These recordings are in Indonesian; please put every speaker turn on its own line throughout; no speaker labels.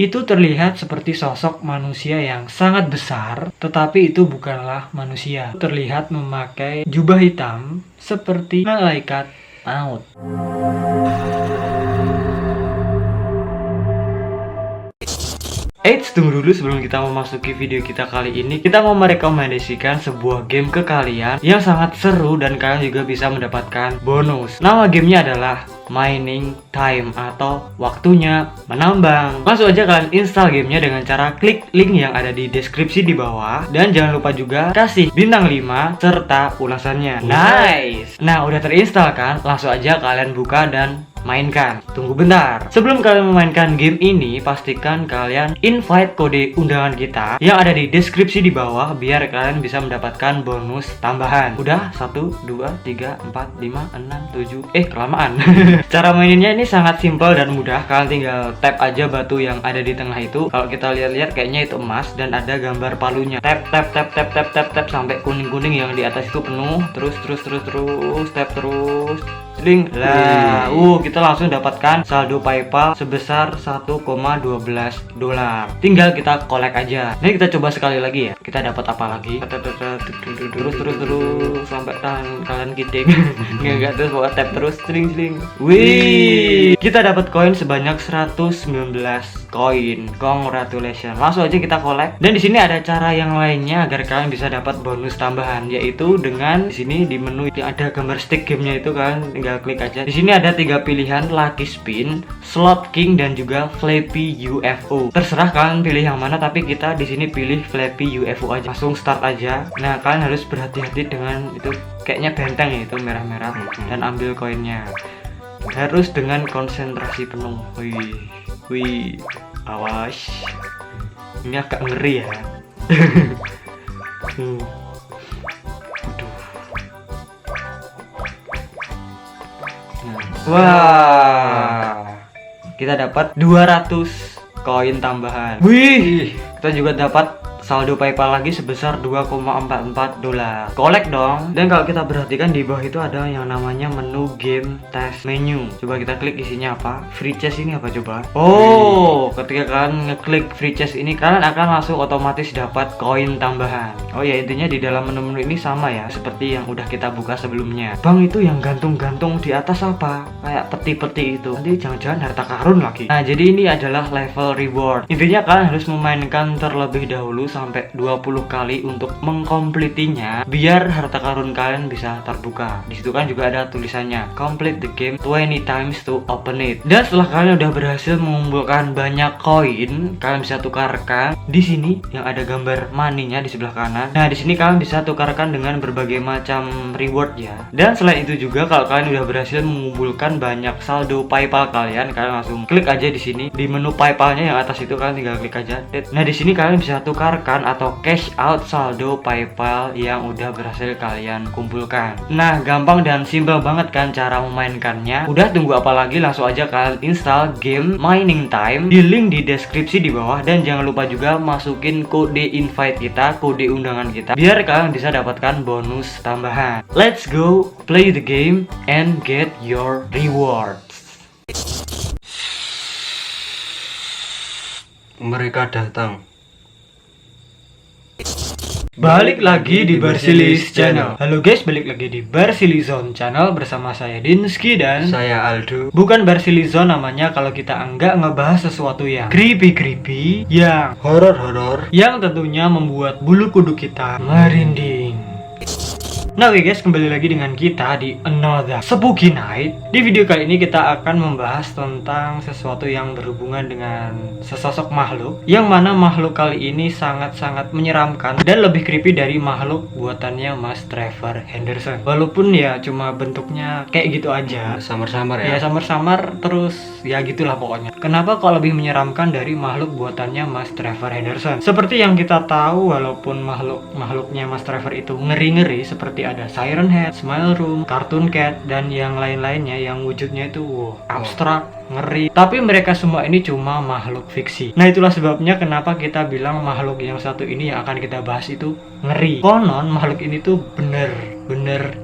Itu terlihat seperti sosok manusia yang sangat besar, tetapi itu bukanlah manusia. Terlihat memakai jubah hitam seperti malaikat maut. Eits, tunggu dulu sebelum kita memasuki video kita kali ini. Kita mau merekomendasikan sebuah game ke kalian yang sangat seru dan kalian juga bisa mendapatkan bonus. Nama gamenya adalah Mining Time atau waktunya menambang. Langsung aja kalian install gamenya dengan cara klik link yang ada di deskripsi di bawah. Dan jangan lupa juga kasih bintang 5 serta ulasannya. Nice. Nah, udah terinstall kan? Langsung aja kalian buka dan mainkan. Tunggu bentar. Sebelum kalian memainkan game ini, pastikan kalian invite kode undangan kita yang ada di deskripsi di bawah biar kalian bisa mendapatkan bonus tambahan. Udah 1, 2, 3, 4, 5, 6, 7. Kelamaan. Cara maininnya ini sangat simpel dan mudah. Kalian tinggal tap aja batu yang ada di tengah itu. Kalau kita lihat-lihat kayaknya itu emas dan ada gambar palunya. Tap sampai kuning-kuning yang di atas itu penuh. Terus tap terus. Ding lah, kita langsung dapatkan saldo PayPal sebesar 1,12 dolar. Tinggal kita collect aja. Nah, kita coba sekali lagi ya. Kita dapat apa lagi? Terus sampai kalian kiting. Enggak terus bawa tap terus sling. Wih, kita dapat koin sebanyak 119 koin. Congratulations. Langsung aja kita collect. Dan di sini ada cara yang lainnya agar kalian bisa dapat bonus tambahan, yaitu dengan di sini di menu yang ada gambar stick gamenya itu kan tinggal klik aja. Di sini ada 3 pilihan, Lucky Spin, Slot King dan juga Flappy UFO. Terserah kalian pilih yang mana, tapi kita di sini pilih Flappy UFO aja. Langsung start aja. Nah, kalian harus berhati-hati dengan itu, kayaknya benteng ya itu merah-merah, dan ambil koinnya. Harus dengan konsentrasi penuh. Wih, awas. Ini agak ngeri ya. Wah, kita dapat 200 koin tambahan. Wih, kita juga dapat saldo PayPal lagi sebesar 2,44 dolar. Collect dong. Dan kalau kita perhatikan di bawah itu ada yang namanya menu game test menu. Coba kita klik, isinya apa? Free chest ini apa coba? Oh, ketika kalian ngeklik free chest ini, kalian akan langsung otomatis dapat koin tambahan. Oh ya, intinya di dalam menu-menu ini sama ya seperti yang udah kita buka sebelumnya. Bang, itu yang gantung-gantung di atas apa? Kayak peti-peti itu. Nanti jangan-jangan harta karun lagi. Nah, jadi ini adalah level reward. Intinya kalian harus memainkan terlebih dahulu sampai 20 kali untuk mengkompletinya biar harta karun kalian bisa terbuka. Di situ kan juga ada tulisannya complete the game 20 times to open it. Dan setelah kalian udah berhasil mengumpulkan banyak koin, kalian bisa tukarkan di sini yang ada gambar money-nya di sebelah kanan. Nah, di sini kalian bisa tukarkan dengan berbagai macam reward ya. Dan selain itu juga kalau kalian udah berhasil mengumpulkan banyak saldo PayPal kalian langsung klik aja di sini di menu PayPal-nya yang atas itu, kalian tinggal klik aja. Nah, di sini kalian bisa tukarkan atau cash out saldo PayPal yang udah berhasil kalian kumpulkan. Nah, gampang dan simple banget kan cara memainkannya. Udah tunggu apa lagi, langsung aja kalian install game Mining Time di link di deskripsi di bawah. Dan jangan lupa juga masukin kode invite kita, kode undangan kita, biar kalian bisa dapatkan bonus tambahan. Let's go play the game and get your rewards.
Mereka datang.
Balik lagi di Barsilis Channel. Halo guys, balik lagi di Barsilizon Channel bersama saya Dinski dan
Saya Aldo.
bukan Barsilizon namanya kalau kita enggak ngebahas sesuatu yang creepy, yang
Horor.
yang tentunya membuat bulu kuduk kita merinding. Nah oke guys, kembali lagi dengan kita di Another Spooky Night. Di video kali ini kita akan membahas tentang sesuatu yang berhubungan dengan sesosok makhluk, yang mana makhluk kali ini sangat-sangat menyeramkan dan lebih creepy dari makhluk buatannya Mas Trevor Henderson. Walaupun ya cuma bentuknya kayak gitu aja,
Samar-samar
ya
ya.
samar-samar terus ya gitulah pokoknya. Kenapa kok lebih menyeramkan dari makhluk buatannya Mas Trevor Henderson? Seperti yang kita tahu, walaupun makhluknya Mas Trevor itu ngeri-ngeri, seperti ada Siren Head, Smile Room, Cartoon Cat, dan yang lain-lainnya yang wujudnya itu abstrak, ngeri. Tapi mereka semua ini cuma makhluk fiksi. Nah itulah sebabnya kenapa kita bilang makhluk yang satu ini yang akan kita bahas itu ngeri. Konon makhluk ini tuh bener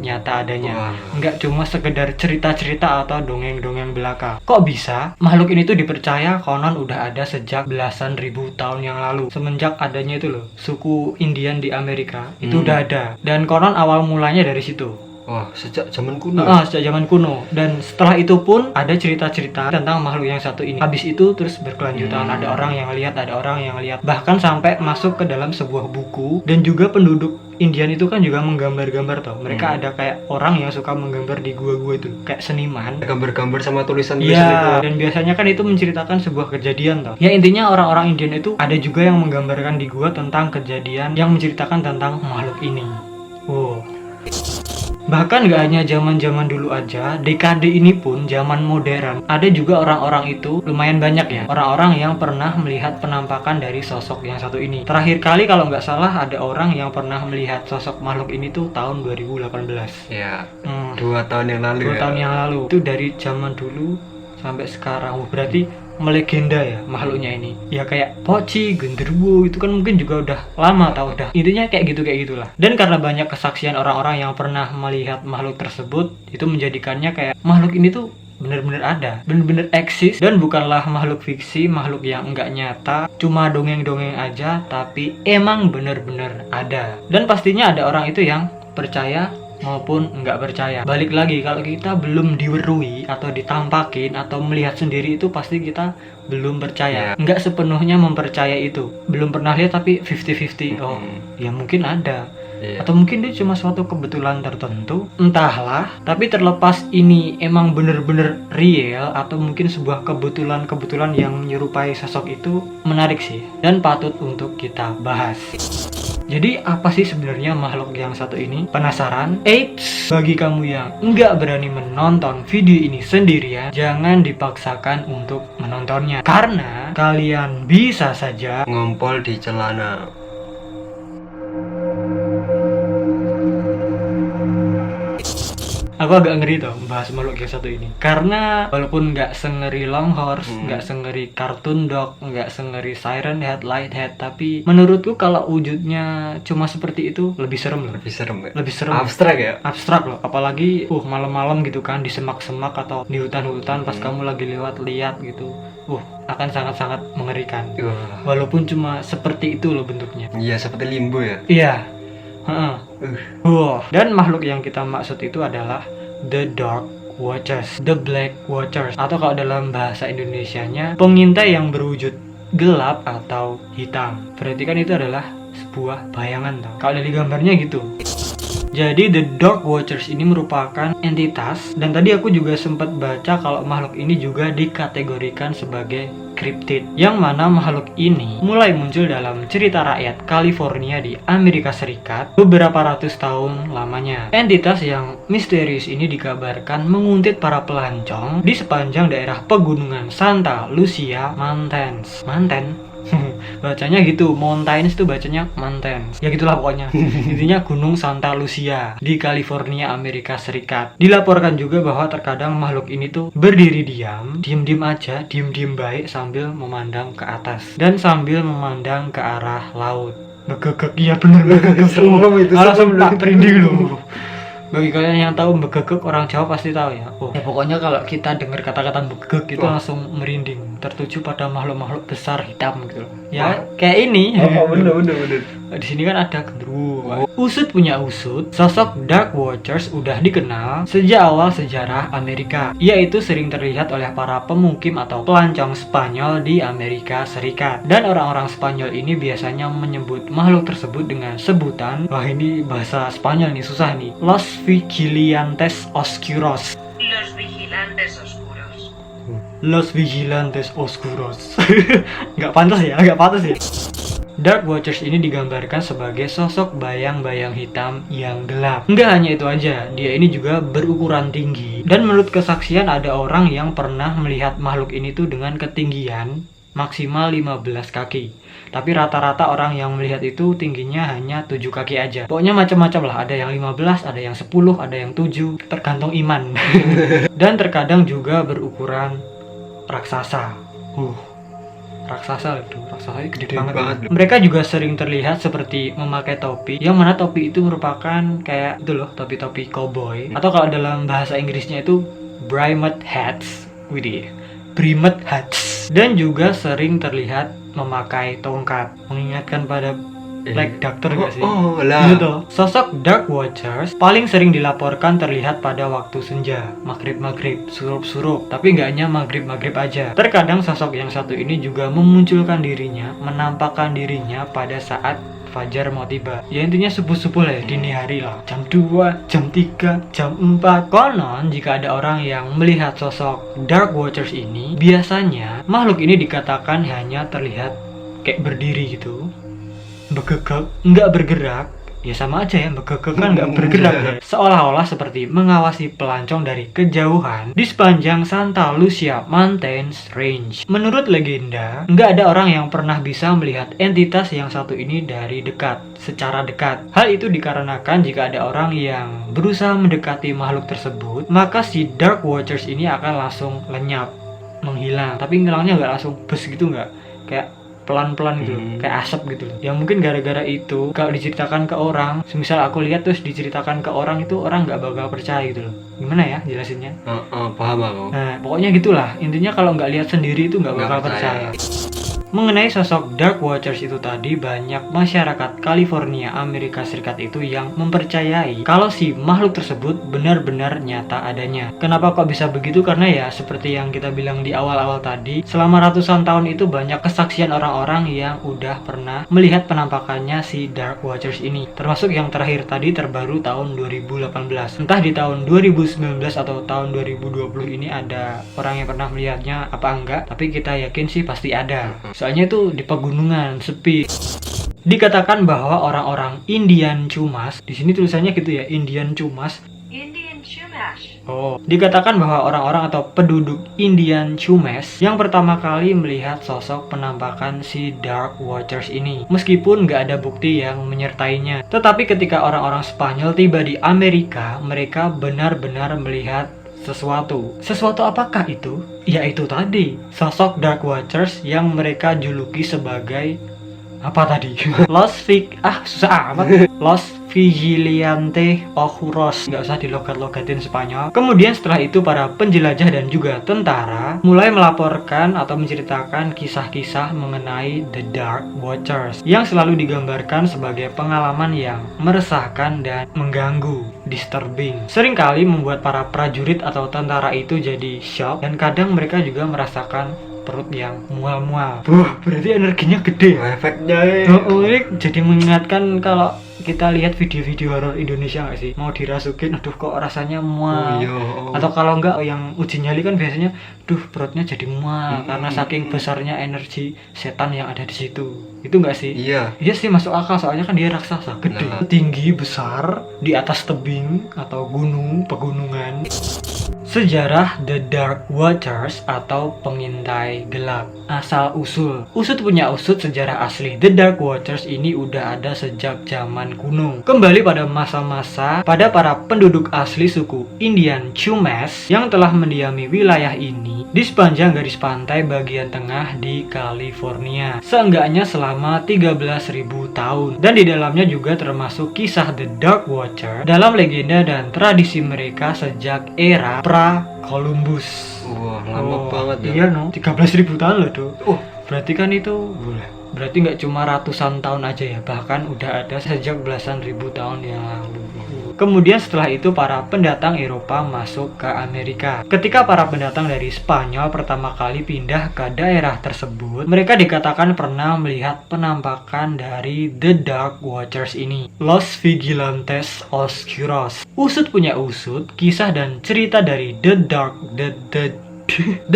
nyata adanya. Nggak cuma sekedar cerita-cerita atau dongeng-dongeng belaka. Kok bisa? Makhluk ini tuh dipercaya konon udah ada sejak belasan ribu tahun yang lalu. Semenjak adanya itu loh, suku Indian di Amerika itu udah ada. Dan konon awal mulanya dari situ.
Wah, sejak zaman kuno.
Sejak zaman kuno. Dan setelah itu pun ada cerita-cerita tentang makhluk yang satu ini. Habis itu terus berkelanjutan. Ada orang yang lihat, ada orang yang lihat. Bahkan sampai masuk ke dalam sebuah buku. Dan juga penduduk Indian itu kan juga menggambar-gambar toh. Mereka ada kayak orang yang suka menggambar di gua-gua itu, kayak seniman.
Gambar-gambar sama tulisan-tulisan
Iya,
itu.
dan biasanya kan itu menceritakan sebuah kejadian toh. Ya intinya orang-orang Indian itu ada juga yang menggambarkan di gua tentang kejadian yang menceritakan tentang makhluk ini. Wow. Bahkan gak hanya zaman-zaman dulu aja, dekade ini pun zaman modern, ada juga orang-orang itu lumayan banyak ya, orang-orang yang pernah melihat penampakan dari sosok yang satu ini. Terakhir kali kalau nggak salah ada orang yang pernah melihat sosok makhluk ini tuh tahun 2018.
Ya, 2 tahun yang lalu.
2 tahun yang lalu. Itu dari zaman dulu sampai sekarang. Berarti melegenda ya makhluknya ini. Ya kayak poci, genderuwo itu kan mungkin juga udah lama tau udah. Intinya kayak gitulah. Dan karena banyak kesaksian orang-orang yang pernah melihat makhluk tersebut, itu menjadikannya kayak makhluk ini tuh bener-bener ada, bener-bener eksis dan bukanlah makhluk fiksi, makhluk yang enggak nyata, cuma dongeng-dongeng aja, tapi emang bener-bener ada. Dan pastinya ada orang itu yang percaya maupun nggak percaya. Balik lagi, kalau kita belum diwerui atau ditampakin atau melihat sendiri itu pasti kita belum percaya. Nggak sepenuhnya mempercayai itu. Belum pernah lihat tapi 50-50. Oh, ya mungkin ada. Atau mungkin dia cuma suatu kebetulan tertentu, entahlah. Tapi terlepas ini emang bener-bener real atau mungkin sebuah kebetulan yang menyerupai sosok itu, menarik sih dan patut untuk kita bahas. Jadi apa sih sebenarnya makhluk yang satu ini? Penasaran? Eits, bagi kamu yang nggak berani menonton video ini sendirian, jangan dipaksakan untuk menontonnya, karena kalian bisa saja
ngompol di celana.
Aku agak ngeri tuh bahas makhluk yang satu ini, karena walaupun nggak sengeri Longhorse, nggak sengeri Cartoon Dog, nggak sengeri Siren Head, Lighthead, tapi menurutku kalau wujudnya cuma seperti itu lebih serem loh.
Lebih serem ya?
Lebih serem.
Abstrak ya?
Abstrak loh, apalagi malam-malam gitu kan di semak-semak atau di hutan-hutan pas kamu lagi lewat lihat gitu. Akan sangat-sangat mengerikan. Walaupun cuma seperti itu loh bentuknya.
Iya, seperti limbo ya?
Iya. Dan makhluk yang kita maksud itu adalah The Dark Watchers, The Black Watchers, atau kalau dalam bahasa Indonesianya pengintai yang berwujud gelap atau hitam. Berarti kan itu adalah sebuah bayangan tau. Kalau dari gambarnya gitu. Jadi The Dark Watchers ini merupakan entitas, dan tadi aku juga sempat baca kalau makhluk ini juga dikategorikan sebagai cryptid, yang mana makhluk ini mulai muncul dalam cerita rakyat California di Amerika Serikat beberapa ratus tahun lamanya. Entitas yang misterius ini dikabarkan menguntit para pelancong di sepanjang daerah pegunungan Santa Lucia Mountains. Bacanya gitu, mountains itu bacanya mountains. Ya gitulah pokoknya. Intinya Gunung Santa Lucia di California, Amerika Serikat. Dilaporkan juga bahwa terkadang makhluk ini tuh berdiri diam aja, diem baik sambil memandang ke atas dan sambil memandang ke arah laut. Begegek, iya bener begegek. Langsung tak merinding loh. Bagi kalian yang tahu begegek, orang Jawa pasti tahu ya. Pokoknya kalau kita dengar kata-kata begegek itu langsung merinding, tertuju pada makhluk-makhluk besar hitam gitu. Ya, kayak ini.
Bener.
Di sini kan ada genderuwo. Usut punya usut, sosok Dark Watchers udah dikenal sejak awal sejarah Amerika. Yaitu sering terlihat oleh para pemukim atau pelancong Spanyol di Amerika Serikat. Dan orang-orang Spanyol ini biasanya menyebut makhluk tersebut dengan sebutan, wah ini bahasa Spanyol nih, susah nih, Los Vigilantes Oscuros.
Los vigilantes oscuros.
Los Vigilantes Oscuros. Nggak pantas ya. Dark Watchers ini digambarkan sebagai sosok bayang-bayang hitam yang gelap. Nggak hanya itu aja, dia ini juga berukuran tinggi. Dan menurut kesaksian ada orang yang pernah melihat makhluk ini tuh dengan ketinggian maksimal 15 kaki. Tapi rata-rata orang yang melihat itu tingginya hanya 7 kaki aja. Pokoknya macam-macam lah, ada yang 15, ada yang 10, ada yang 7, tergantung iman. Dan terkadang juga berukuran raksasa. Raksasa itu, raksasanya gede
Gede
banget.
banget.
Mereka juga sering terlihat seperti memakai topi, yang mana topi itu merupakan kayak itu loh, topi-topi cowboy, atau kalau dalam bahasa Inggrisnya itu brimmet hats. Widih, brimmet hats. Dan juga sering terlihat memakai tongkat, mengingatkan pada Black Doctor gak sih?
Oh lah.
Gitu. Sosok Dark Watchers paling sering dilaporkan terlihat pada waktu senja, maghrib-maghrib, surup-surup. Tapi nggak hanya maghrib-maghrib aja. Terkadang sosok yang satu ini juga memunculkan dirinya, menampakkan dirinya pada saat fajar mau tiba. Ya intinya subuh-subuh lah ya, dini hari lah. Jam 2, jam 3, jam 4. Konon jika ada orang yang melihat sosok Dark Watchers ini, biasanya makhluk ini dikatakan hanya terlihat kayak berdiri gitu, begegek, nggak bergerak. Ya sama aja ya, begegek kan nggak bergerak ya. Seolah-olah seperti mengawasi pelancong dari kejauhan di sepanjang Santa Lucia Mountains Range. Menurut legenda, nggak ada orang yang pernah bisa melihat entitas yang satu ini dari dekat, secara dekat. Hal itu dikarenakan jika ada orang yang berusaha mendekati makhluk tersebut, maka si Dark Watchers ini akan langsung lenyap, menghilang. Tapi ngilangnya nggak langsung bes gitu, nggak kayak pelan-pelan gitu, kayak asap gitu loh. Ya mungkin gara-gara itu kalau diceritakan ke orang, semisal aku lihat terus diceritakan ke orang, itu orang nggak bakal percaya gitu loh. Gimana ya jelasinnya?
Paham aku.
Nah pokoknya gitulah, intinya kalau nggak lihat sendiri itu nggak bakal percaya. Mengenai sosok Dark Watchers itu tadi, banyak masyarakat California, Amerika Serikat itu yang mempercayai kalau si makhluk tersebut benar-benar nyata adanya. Kenapa kok bisa begitu? Karena ya seperti yang kita bilang di awal-awal tadi, selama ratusan tahun itu banyak kesaksian orang-orang yang udah pernah melihat penampakannya si Dark Watchers ini. Termasuk yang terakhir tadi terbaru tahun 2018. Entah di tahun 2019 atau tahun 2020 ini ada orang yang pernah melihatnya apa enggak, tapi kita yakin sih pasti ada. Soalnya itu di pegunungan, sepi. Dikatakan bahwa orang-orang Indian Chumash, di sini tulisannya gitu ya, Indian Chumash.
Indian Chumash.
Oh, dikatakan bahwa orang-orang atau penduduk Indian Chumash yang pertama kali melihat sosok penampakan si Dark Watchers ini. Meskipun nggak ada bukti yang menyertainya. Tetapi ketika orang-orang Spanyol tiba di Amerika, mereka benar-benar melihat sesuatu. Sesuatu apakah itu? Ya itu tadi, sosok Dark Watchers yang mereka juluki sebagai apa tadi? Susah amat. Los Vigilante Ojuros. Nggak usah dilogat-logatin Spanyol. Kemudian setelah itu para penjelajah dan juga tentara mulai melaporkan atau menceritakan kisah-kisah mengenai The Dark Watchers yang selalu digambarkan sebagai pengalaman yang meresahkan dan mengganggu, disturbing. Seringkali membuat para prajurit atau tentara itu jadi shock, dan kadang mereka juga merasakan perut yang mual-mual. Berarti energinya gede.
Efeknya
Ini jadi mengingatkan kalau kita lihat video-video horor Indonesia nggak sih, mau dirasukin, aduh kok rasanya mual. Atau kalau enggak yang uji nyali kan biasanya, duh perutnya jadi mual karena saking besarnya energi setan yang ada di situ. Itu enggak sih?
Iya.
Iya sih, masuk akal, soalnya kan dia raksasa gede, tinggi, besar, di atas tebing atau gunung, pegunungan. Sejarah The Dark Watchers atau pengintai gelap. Asal usul. Usut punya usut sejarah asli. The Dark Watchers ini udah ada sejak zaman kuno. Kembali pada masa-masa pada para penduduk asli suku Indian Chumash yang telah mendiami wilayah ini di sepanjang garis pantai bagian tengah di California. Seenggaknya selama 13.000 tahun. Dan di dalamnya juga termasuk kisah The Dark Watcher dalam legenda dan tradisi mereka sejak era Columbus.
Wah, lama banget ya.
Iya no, 13.000 tahun loh tuh. Berarti kan itu berarti nggak cuma ratusan tahun aja ya, bahkan udah ada sejak belasan ribu tahun yang lalu. Kemudian setelah itu para pendatang Eropa masuk ke Amerika. Ketika para pendatang dari Spanyol pertama kali pindah ke daerah tersebut, mereka dikatakan pernah melihat penampakan dari The Dark Watchers ini, Los Vigilantes Oscuros. Usut punya usut, kisah dan cerita dari The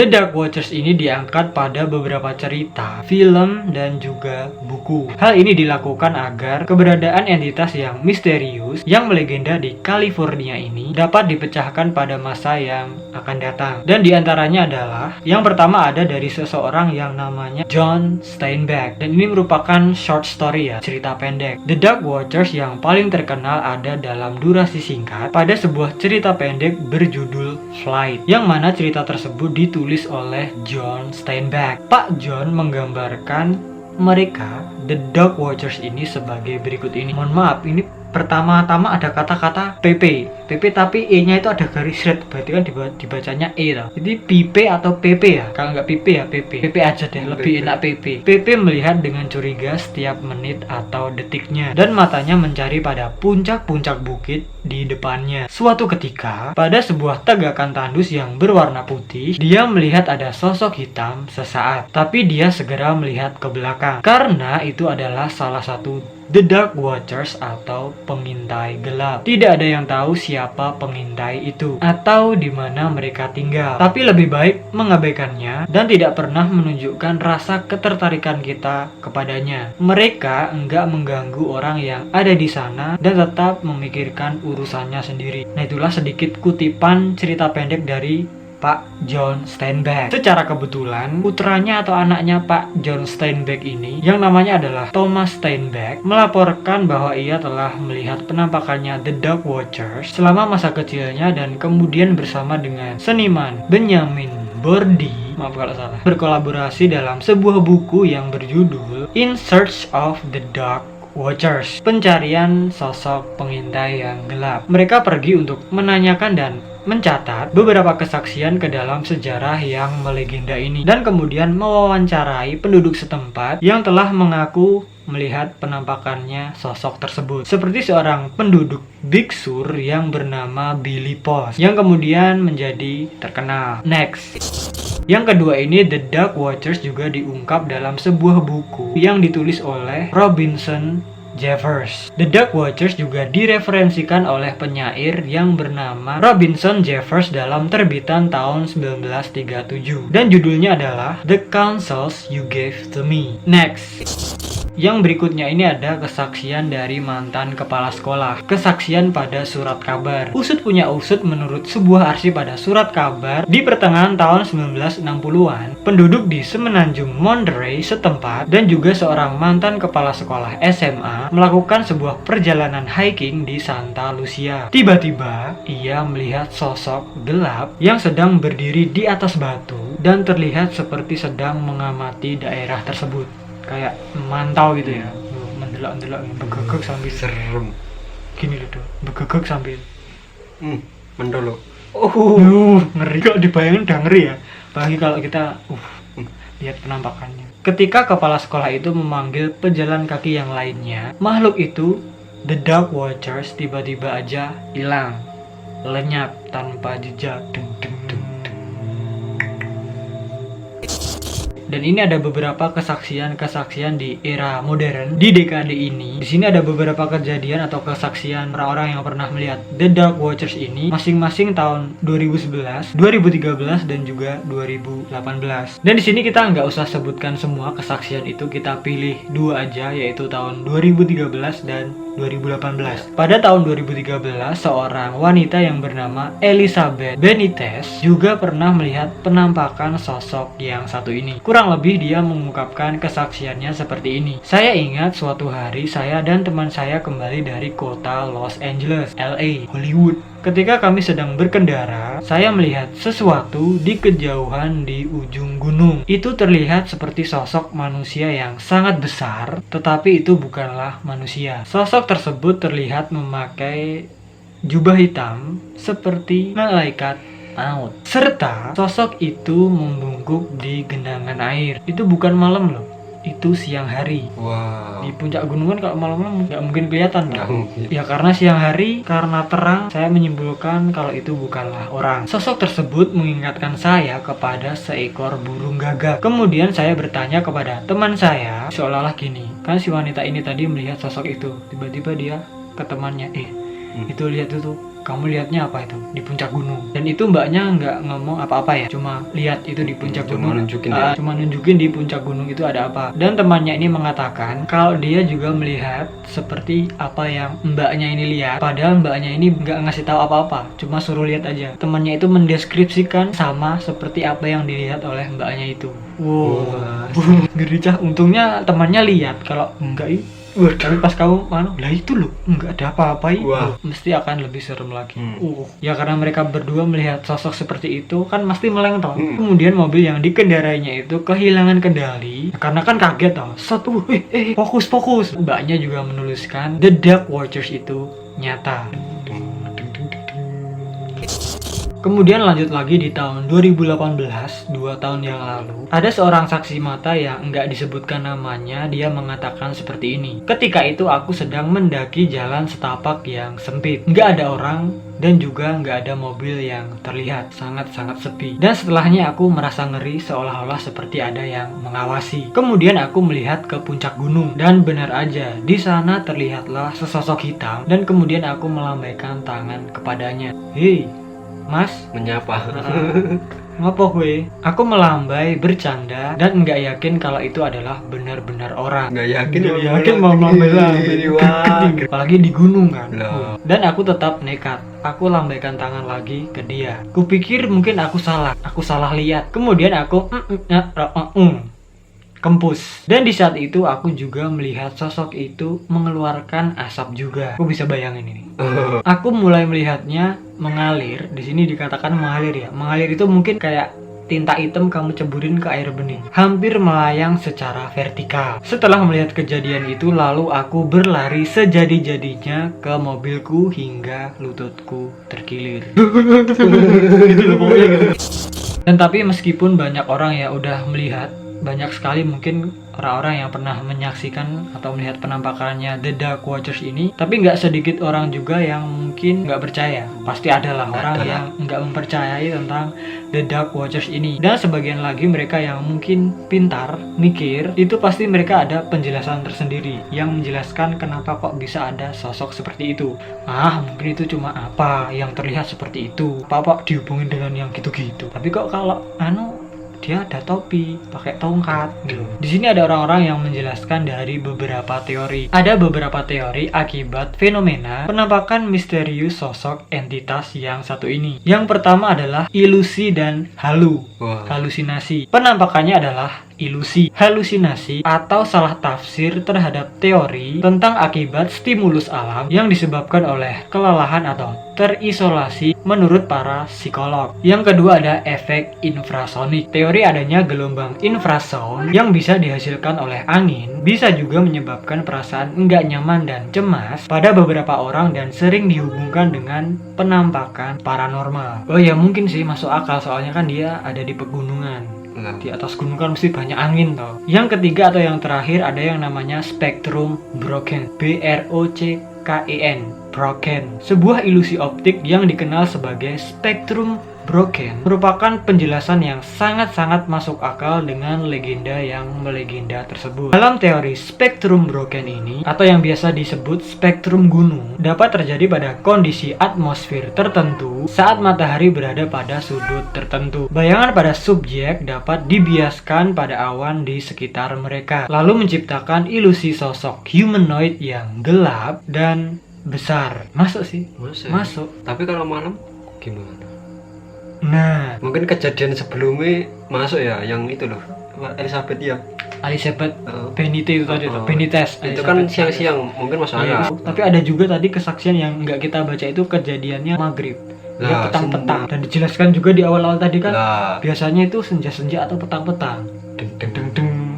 Dark Watchers ini diangkat pada beberapa cerita, film, dan juga buku. Hal ini dilakukan agar keberadaan entitas yang misterius yang melegenda di California ini dapat dipecahkan pada masa yang akan datang. Dan diantaranya adalah, yang pertama ada dari seseorang yang namanya John Steinbeck. Dan ini merupakan short story ya, cerita pendek. The Dark Watchers yang paling terkenal ada dalam durasi singkat pada sebuah cerita pendek berjudul Flight, yang mana cerita tersebut ditulis oleh John Steinbeck. Pak John menggambarkan mereka, The Dog Watchers ini sebagai berikut ini. Mohon maaf, ini pertama-tama ada kata-kata PP tapi E nya itu ada garis red, berarti kan dibacanya E tau. Jadi PP atau PP ya, kalau nggak PP ya PP aja deh, lebih enak PP. PP melihat dengan curiga setiap menit atau detiknya, dan matanya mencari pada puncak-puncak bukit di depannya. Suatu ketika, pada sebuah tegakan tandus yang berwarna putih, dia melihat ada sosok hitam sesaat, tapi dia segera melihat ke belakang, karena itu adalah salah satu The Dark Watchers atau pengintai gelap. Tidak ada yang tahu siapa pengintai itu atau di mana mereka tinggal. Tapi lebih baik mengabaikannya dan tidak pernah menunjukkan rasa ketertarikan kita kepadanya. Mereka enggak mengganggu orang yang ada di sana dan tetap memikirkan urusannya sendiri. Nah, itulah sedikit kutipan cerita pendek dari Pak John Steinbeck. Secara kebetulan, putranya atau anaknya Pak John Steinbeck ini, yang namanya adalah Thomas Steinbeck, melaporkan bahwa ia telah melihat penampakannya The Dog Watchers selama masa kecilnya dan kemudian bersama dengan seniman Benjamin Bordi, maaf kalau salah, berkolaborasi dalam sebuah buku yang berjudul In Search of the Dog Watchers, pencarian sosok pengintai yang gelap. Mereka pergi untuk menanyakan dan mencatat beberapa kesaksian ke dalam sejarah yang melegenda ini, dan kemudian mewawancarai penduduk setempat yang telah mengaku melihat penampakannya sosok tersebut, seperti seorang penduduk Big Sur yang bernama Billy Post, yang kemudian menjadi terkenal. Next, yang kedua ini, The Dog Watchers juga diungkap dalam sebuah buku yang ditulis oleh Robinson Jeffers. The Dog Watchers juga direferensikan oleh penyair yang bernama Robinson Jeffers dalam terbitan tahun 1937, dan judulnya adalah The Counsels You Gave to Me. Next, yang berikutnya ini ada kesaksian dari mantan kepala sekolah. Kesaksian pada surat kabar. Usut punya usut, menurut sebuah arsip pada surat kabar di pertengahan tahun 1960-an, penduduk di Semenanjung Monterey setempat dan juga seorang mantan kepala sekolah SMA melakukan sebuah perjalanan hiking di Santa Lucia. Tiba-tiba ia melihat sosok gelap yang sedang berdiri di atas batu dan terlihat seperti sedang mengamati daerah tersebut, kayak memantau gitu ya, mendelok-delok, begegek sambil
Serem.
gini loh tuh, begegek sambil
Mendolo.
ngeri, kok dibayangin udah ngeri ya, apalagi kalau kita lihat penampakannya. Ketika kepala sekolah itu memanggil pejalan kaki yang lainnya, makhluk itu, The Dog Watchers, tiba-tiba aja hilang, lenyap tanpa jejak. Dan ini ada beberapa kesaksian di era modern di dekade ini. Di sini ada beberapa kejadian atau kesaksian orang-orang yang pernah melihat The Dark Watchers ini, masing-masing tahun 2011, 2013 dan juga 2018. Dan di sini kita nggak usah sebutkan semua kesaksian itu, kita pilih dua aja, yaitu tahun 2013 dan 2018. Pada tahun 2013, seorang wanita yang bernama Elizabeth Benitez juga pernah melihat penampakan sosok yang satu ini. Kurang lebih dia mengungkapkan kesaksiannya seperti ini. Saya ingat suatu hari saya dan teman saya kembali dari kota Los Angeles, LA, Hollywood. Ketika kami sedang berkendara, saya melihat sesuatu di kejauhan di ujung gunung. Itu terlihat seperti sosok manusia yang sangat besar, tetapi itu bukanlah manusia. Sosok tersebut terlihat memakai jubah hitam seperti malaikat maut, serta sosok itu membungkuk di genangan air. Itu bukan malam loh, itu siang hari.
Wow.
Di puncak gunung kan kalau malam-malam nggak mungkin kelihatan kan?
mungkin.
Ya karena siang hari, karena terang, saya menyimpulkan kalau itu bukanlah orang. Sosok tersebut mengingatkan saya kepada seekor burung gagak. Kemudian saya bertanya kepada teman saya, seolah-olah gini, kan si wanita ini tadi melihat sosok itu. Tiba-tiba dia ke temannya, itu lihat itu, kamu lihatnya apa itu di puncak gunung? Dan itu mbaknya nggak ngomong apa-apa ya, cuma lihat itu di puncak
Cuma
gunung.
nunjukin ya.
Cuma nunjukin di puncak gunung itu ada apa. Dan temannya ini mengatakan kalau dia juga melihat seperti apa yang mbaknya ini lihat. Padahal mbaknya ini nggak ngasih tahu apa-apa, cuma suruh lihat aja. Temannya itu mendeskripsikan sama seperti apa yang dilihat oleh mbaknya itu. Wow, ngeri cah. Untungnya temannya lihat, kalau enggak Tapi pas kamu lah itu loh nggak ada apa-apa itu,
Wah.
mesti akan lebih serem lagi. Ya karena mereka berdua melihat sosok seperti itu kan pasti meleng toh. Kemudian mobil yang dikendarainya itu kehilangan kendali karena kan kaget toh. Fokus. Mbaknya juga menuliskan The Dark Watchers itu nyata. Kemudian lanjut lagi di tahun 2018, 2 tahun yang lalu, ada seorang saksi mata yang nggak disebutkan namanya, dia mengatakan seperti ini. Ketika itu aku sedang mendaki jalan setapak yang sempit. Nggak ada orang dan juga nggak ada mobil yang terlihat, sangat-sangat sepi. Dan setelahnya aku merasa ngeri seolah-olah seperti ada yang mengawasi. Kemudian aku melihat ke puncak gunung dan benar aja, di sana terlihatlah sesosok hitam dan kemudian aku melambaikan tangan kepadanya. Hei, Mas,
Menyapa.
ngopo gue? Aku melambai bercanda dan nggak yakin kalau itu adalah benar-benar orang.
Nggak yakin
Nggak
ya,
yakin mau melambai.
Wah.
Apalagi di gunung kan.
Loh.
Dan aku tetap nekat. Aku lambaikan tangan lagi ke dia. Kupikir mungkin aku salah lihat. Kemudian aku kempus. Dan di saat itu aku juga melihat sosok itu mengeluarkan asap juga. Aku bisa bayangin ini. Aku mulai melihatnya mengalir. Di sini dikatakan mengalir ya. Mengalir itu mungkin kayak tinta hitam kamu ceburin ke air bening. Hampir melayang secara vertikal. Setelah melihat kejadian itu, lalu aku berlari sejadi-jadinya ke mobilku hingga lututku terkilir. Gitu loh pokoknya gitu. Dan tapi meskipun banyak orang ya udah melihat, banyak sekali mungkin orang-orang yang pernah menyaksikan atau melihat penampakannya The Dark Watchers ini, tapi nggak sedikit orang juga yang mungkin nggak percaya. Pasti adalah orang yang nggak mempercayai tentang The Dark Watchers ini. Dan sebagian lagi mereka yang mungkin pintar, mikir, itu pasti mereka ada penjelasan tersendiri yang menjelaskan kenapa kok bisa ada sosok seperti itu. Mungkin itu cuma apa yang terlihat seperti itu. Apa dihubungin dengan yang gitu-gitu. Tapi kok kalau dia ada topi, pakai tongkat gitu. Di sini ada orang-orang yang menjelaskan dari beberapa teori. Ada beberapa teori akibat fenomena penampakan misterius sosok entitas yang satu ini. Yang pertama adalah ilusi dan halusinasi. Penampakannya adalah ilusi, halusinasi, atau salah tafsir terhadap teori tentang akibat stimulus alam yang disebabkan oleh kelelahan atau terisolasi menurut para psikolog. Yang kedua ada efek infrasonik. Teori adanya gelombang infrasound yang bisa dihasilkan oleh angin bisa juga menyebabkan perasaan enggak nyaman dan cemas pada beberapa orang dan sering dihubungkan dengan penampakan paranormal. Oh ya mungkin sih masuk akal, soalnya kan dia ada di pegunungan. Di atas gunung kan mesti banyak angin toh. Yang ketiga atau yang terakhir ada yang namanya spectrum broken. BROCKEN. Broken. Sebuah ilusi optik yang dikenal sebagai spectrum broken merupakan penjelasan yang sangat-sangat masuk akal dengan legenda yang melegenda tersebut. Dalam teori spektrum broken ini, atau yang biasa disebut spektrum gunung, dapat terjadi pada kondisi atmosfer tertentu saat matahari berada pada sudut tertentu. Bayangan pada subjek dapat dibiaskan pada awan di sekitar mereka, lalu menciptakan ilusi sosok humanoid yang gelap dan besar. Masuk sih? Masuk.
Tapi kalau malam gimana?
Nah,
Mungkin kejadian sebelumnya masuk ya, yang itu loh, Elizabeth ya.
Elizabeth Benitez itu tadi, Benitez.
Itu kan siang-siang, mungkin masuk
Iya,
akal.
tapi ada juga tadi kesaksian yang nggak kita baca itu kejadiannya maghrib. Ya petang-petang, dan dijelaskan juga di awal-awal tadi kan biasanya itu senja-senja atau petang-petang. Deng.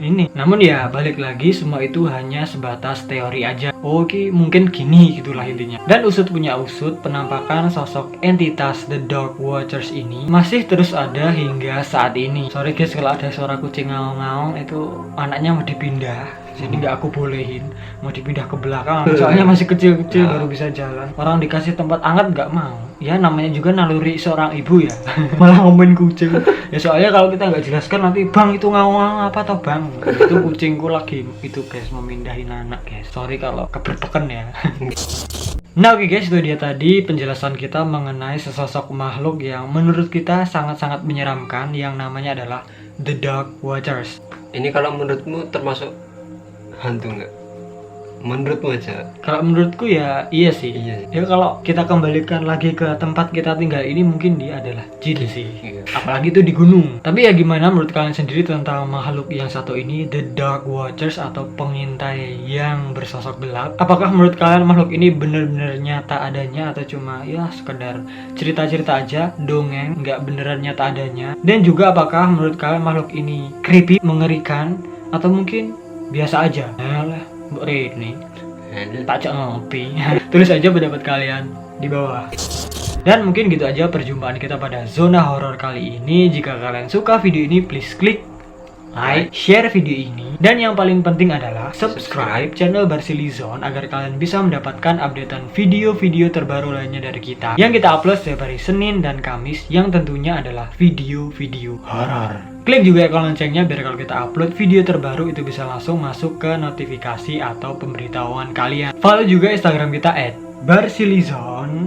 Ini. Namun ya balik lagi, semua itu hanya sebatas teori aja. Oke, mungkin gini gitulah intinya. Dan usut punya usut, penampakan sosok entitas The Dark Watchers ini masih terus ada hingga saat ini. Sorry guys kalau ada suara kucing ngaung-ngaung, itu anaknya mau dipindah. Jadi nggak aku bolehin, mau dipindah ke belakang. Soalnya masih kecil-kecil baru bisa jalan. Orang dikasih tempat hangat nggak mau. Ya namanya juga naluri seorang ibu ya. Malah ngomongin kucing. Ya soalnya kalau kita nggak jelaskan nanti bang itu ngaung apa toh bang. Itu kucingku lagi itu guys mau mindahin anak guys. Sorry kalau keberpeken ya. Nah oke guys, itu dia tadi penjelasan kita mengenai sesosok makhluk yang menurut kita sangat-sangat menyeramkan, yang namanya adalah The Dark Watchers.
Ini kalau menurutmu termasuk hantu nggak? Menurutmu aja.
Kalau menurutku ya iya sih.
Iya.
Ya kalau kita kembalikan lagi ke tempat kita tinggal ini mungkin dia adalah jin sih.
Iya.
Apalagi itu di gunung. Tapi ya gimana menurut kalian sendiri tentang makhluk yang satu ini, The Dark Watchers atau pengintai yang bersosok gelap? Apakah menurut kalian makhluk ini benar-benar nyata adanya atau cuma ya sekedar cerita-cerita aja, dongeng, nggak beneran nyata adanya? Dan juga apakah menurut kalian makhluk ini creepy, mengerikan, atau mungkin biasa aja? Alah, Mbok Rini tak cak ngopi. Tulis aja pendapat kalian di bawah. Dan mungkin gitu aja perjumpaan kita pada zona horor kali ini. Jika kalian suka video ini, please klik like, share video ini, dan yang paling penting adalah subscribe channel Barsilizon agar kalian bisa mendapatkan updatean video-video terbaru lainnya dari kita yang kita upload setiap hari Senin dan Kamis, yang tentunya adalah video-video horor. Klik juga ikon loncengnya biar kalau kita upload video terbaru itu bisa langsung masuk ke notifikasi atau pemberitahuan kalian. Follow juga Instagram kita @barsilizon.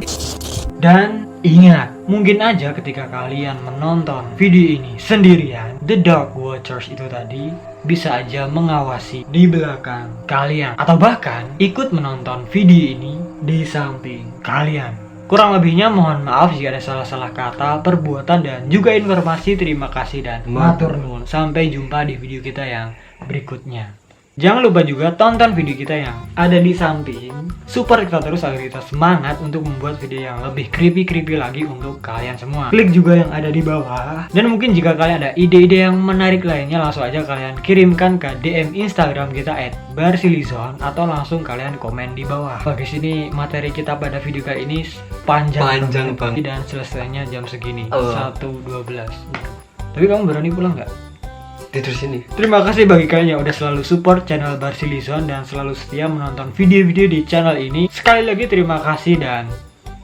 Dan ingat, mungkin aja ketika kalian menonton video ini sendirian, The Dark Watchers itu tadi bisa aja mengawasi di belakang kalian, atau bahkan ikut menonton video ini di samping kalian. Kurang lebihnya mohon maaf jika ada salah-salah kata, perbuatan, dan juga informasi. Terima kasih dan matur nuwun. Sampai jumpa di video kita yang berikutnya. Jangan lupa juga tonton video kita yang ada di samping. Support kita terus agar kita semangat untuk membuat video yang lebih creepy lagi untuk kalian semua. Klik juga yang ada di bawah. Dan mungkin jika kalian ada ide-ide yang menarik lainnya, langsung aja kalian kirimkan ke DM Instagram kita @barsilizon, atau langsung kalian komen di bawah. Bagi sini materi kita pada video kali ini panjang
banget.
Dan selesainya jam segini 1:12. Tapi kamu berani pulang nggak?
Tidur sini.
Terima kasih bagi kalian yang udah selalu support channel Barsilizon dan selalu setia menonton video-video di channel ini. Sekali lagi terima kasih dan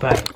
bye.